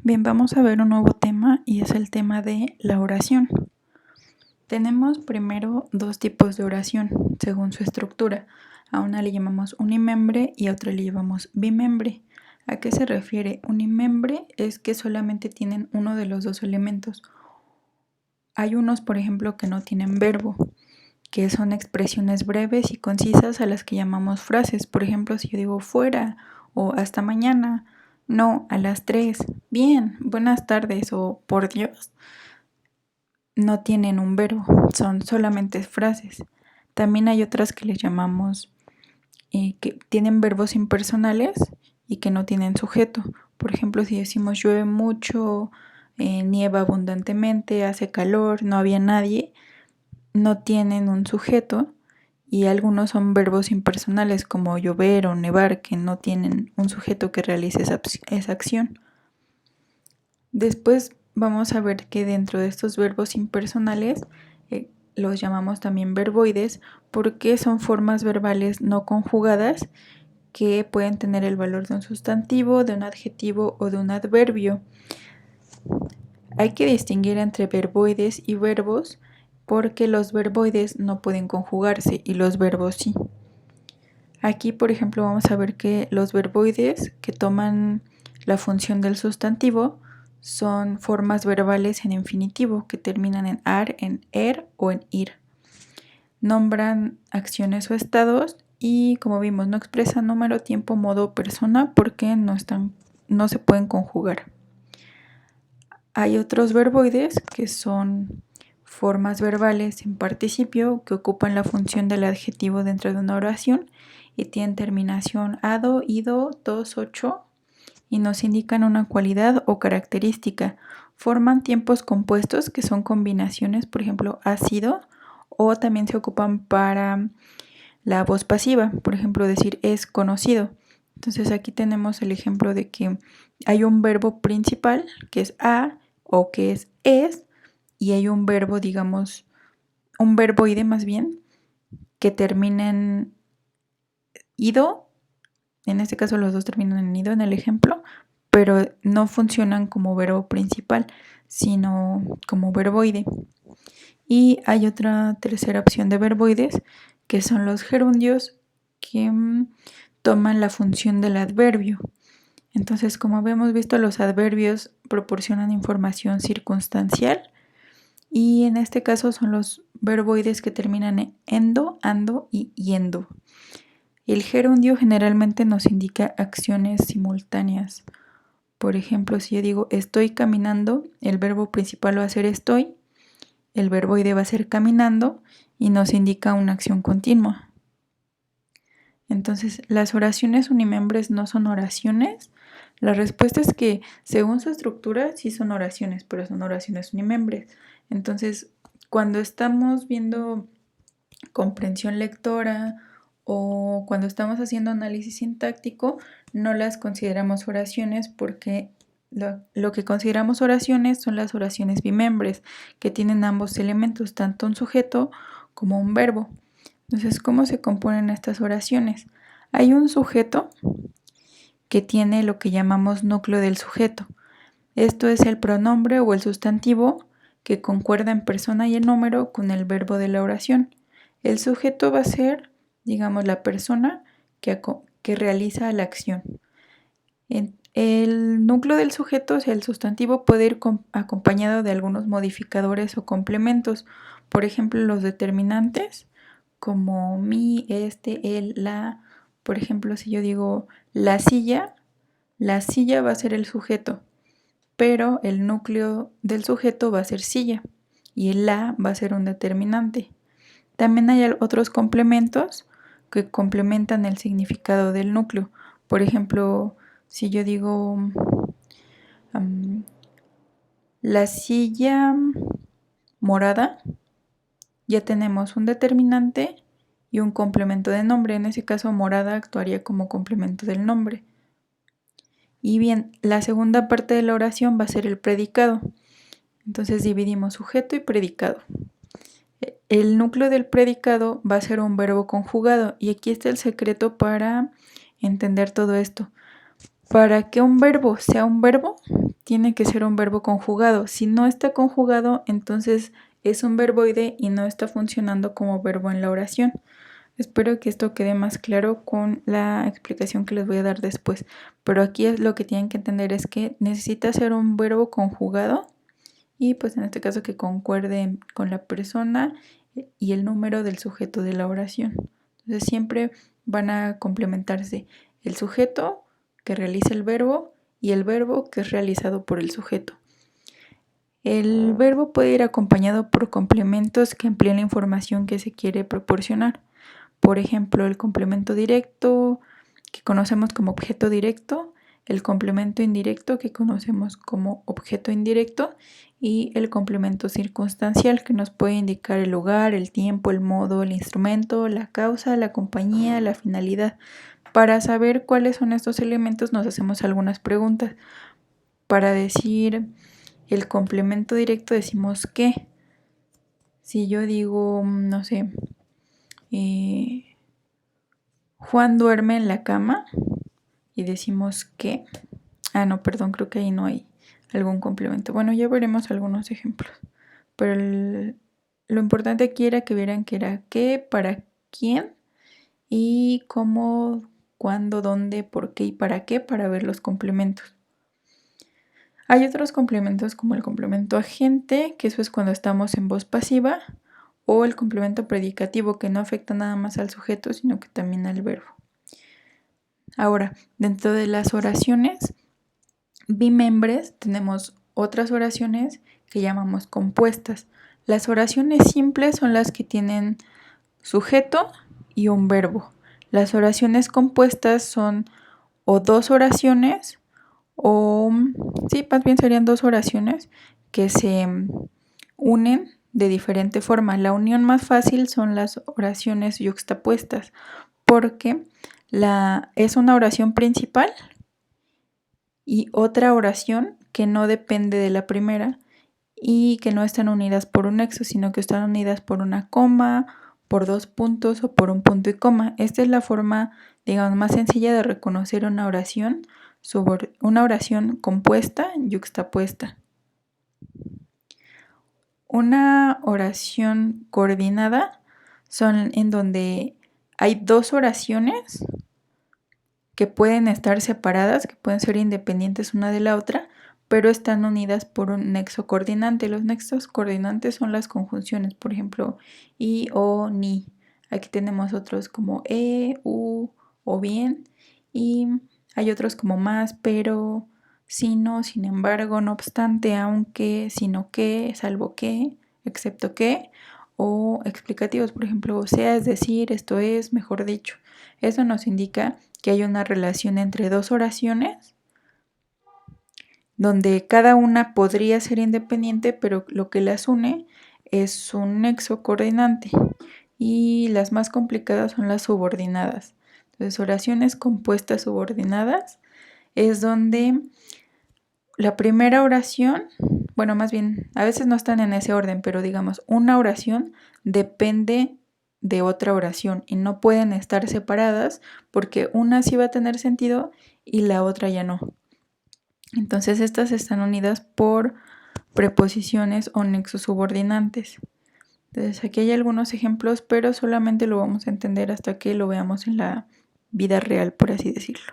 Bien, vamos a ver un nuevo tema y es el tema de la oración. Tenemos primero dos tipos de oración según su estructura. A una le llamamos unimembre y a otra le llamamos bimembre. ¿A qué se refiere? Unimembre es que solamente tienen uno de los dos elementos. Hay unos, por ejemplo, que no tienen verbo, que son expresiones breves y concisas a las que llamamos frases. Por ejemplo, si yo digo fuera o hasta mañana, no, a las 3, bien, buenas tardes o por Dios, no tienen un verbo, son solamente frases. También hay otras que les llamamos que tienen verbos impersonales y que no tienen sujeto. Por ejemplo, si decimos llueve mucho, nieva abundantemente, hace calor, no había nadie, no tienen un sujeto. Y algunos son verbos impersonales como llover o nevar, que no tienen un sujeto que realice esa acción. Después vamos a ver que dentro de estos verbos impersonales los llamamos también verboides porque son formas verbales no conjugadas que pueden tener el valor de un sustantivo, de un adjetivo o de un adverbio. Hay que distinguir entre verboides y verbos porque los verboides no pueden conjugarse y los verbos sí. Aquí, por ejemplo, vamos a ver que los verboides que toman la función del sustantivo son formas verbales en infinitivo que terminan en ar, en er o en ir. Nombran acciones o estados y, como vimos, no expresan número, tiempo, modo o persona porque no se pueden conjugar. Hay otros verboides que son formas verbales en participio que ocupan la función del adjetivo dentro de una oración y tienen terminación ado, ido, dos, ocho y nos indican una cualidad o característica. Forman tiempos compuestos que son combinaciones, por ejemplo, ha sido, o también se ocupan para la voz pasiva, por ejemplo, decir es conocido. Entonces aquí tenemos el ejemplo de que hay un verbo principal que es a o que es y hay un verbo, digamos, un verboide más bien, que termina en ido, en este caso los dos terminan en ido en el ejemplo, pero no funcionan como verbo principal, sino como verboide. Y hay otra tercera opción de verboides, que son los gerundios, que toman la función del adverbio. Entonces, como habíamos visto, los adverbios proporcionan información circunstancial y en este caso son los verboides que terminan en endo, ando y yendo. El gerundio generalmente nos indica acciones simultáneas. Por ejemplo, si yo digo estoy caminando, el verbo principal va a ser estoy, el verboide va a ser caminando y nos indica una acción continua. Entonces, ¿las oraciones unimembres no son oraciones? La respuesta es que según su estructura sí son oraciones, pero son oraciones unimembres. Entonces, cuando estamos viendo comprensión lectora o cuando estamos haciendo análisis sintáctico, no las consideramos oraciones porque lo que consideramos oraciones son las oraciones bimembres, que tienen ambos elementos, tanto un sujeto como un verbo. Entonces, ¿cómo se componen estas oraciones? Hay un sujeto que tiene lo que llamamos núcleo del sujeto. Esto es el pronombre o el sustantivo que concuerda en persona y en número con el verbo de la oración. El sujeto va a ser, digamos, la persona que realiza la acción. El núcleo del sujeto, o sea, el sustantivo, puede ir acompañado de algunos modificadores o complementos. Por ejemplo, los determinantes, como mi, este, el, la. Por ejemplo, si yo digo la silla va a ser el sujeto, pero el núcleo del sujeto va a ser silla y el la va a ser un determinante. También hay otros complementos que complementan el significado del núcleo. Por ejemplo, si yo digo la silla morada, ya tenemos un determinante y un complemento de nombre. En ese caso, morada actuaría como complemento del nombre. Y bien, la segunda parte de la oración va a ser el predicado. Entonces dividimos sujeto y predicado. El núcleo del predicado va a ser un verbo conjugado y aquí está el secreto para entender todo esto. Para que un verbo sea un verbo, tiene que ser un verbo conjugado. Si no está conjugado, entonces es un verboide y no está funcionando como verbo en la oración. Espero que esto quede más claro con la explicación que les voy a dar después. Pero aquí es lo que tienen que entender es que necesita ser un verbo conjugado y pues en este caso que concuerde con la persona y el número del sujeto de la oración. Entonces siempre van a complementarse el sujeto que realiza el verbo y el verbo que es realizado por el sujeto. El verbo puede ir acompañado por complementos que amplíen la información que se quiere proporcionar. Por ejemplo, el complemento directo, que conocemos como objeto directo, el complemento indirecto, que conocemos como objeto indirecto, y el complemento circunstancial, que nos puede indicar el lugar, el tiempo, el modo, el instrumento, la causa, la compañía, la finalidad. Para saber cuáles son estos elementos nos hacemos algunas preguntas. Para decir el complemento directo decimos ¿qué? Si yo digo, no sé, Juan duerme en la cama y decimos ¿qué? No, perdón, creo que ahí no hay algún complemento. Bueno, ya veremos algunos ejemplos. Pero lo importante aquí era que vieran que era qué, para quién y cómo, cuándo, dónde, por qué y para qué para ver los complementos. Hay otros complementos como el complemento agente, que eso es cuando estamos en voz pasiva, o el complemento predicativo, que no afecta nada más al sujeto, sino que también al verbo. Ahora, dentro de las oraciones bimembres tenemos otras oraciones que llamamos compuestas. Las oraciones simples son las que tienen sujeto y un verbo. Las oraciones compuestas son o dos oraciones o, sí, más bien serían dos oraciones que se unen de diferente forma. La unión más fácil son las oraciones yuxtapuestas porque es una oración principal y otra oración que no depende de la primera y que no están unidas por un nexo, sino que están unidas por una coma, por dos puntos o por un punto y coma. Esta es la forma, digamos, más sencilla de reconocer una oración compuesta yuxtapuesta. Una oración coordinada son en donde hay dos oraciones que pueden estar separadas, que pueden ser independientes una de la otra, pero están unidas por un nexo coordinante. Los nexos coordinantes son las conjunciones, por ejemplo, y, o, ni. Aquí tenemos otros como u, o bien, y hay otros como más, pero, sino, sin embargo, no obstante, aunque, sino que, salvo que, excepto que, o explicativos, por ejemplo, o sea, es decir, esto es, mejor dicho. Eso nos indica que hay una relación entre dos oraciones donde cada una podría ser independiente, pero lo que las une es un nexo coordinante y las más complicadas son las subordinadas. Entonces, oraciones compuestas subordinadas es donde la primera oración, bueno, más bien, a veces no están en ese orden, pero digamos, una oración depende de otra oración y no pueden estar separadas porque una sí va a tener sentido y la otra ya no. Entonces estas están unidas por preposiciones o nexos subordinantes. Entonces aquí hay algunos ejemplos, pero solamente lo vamos a entender hasta que lo veamos en la vida real, por así decirlo.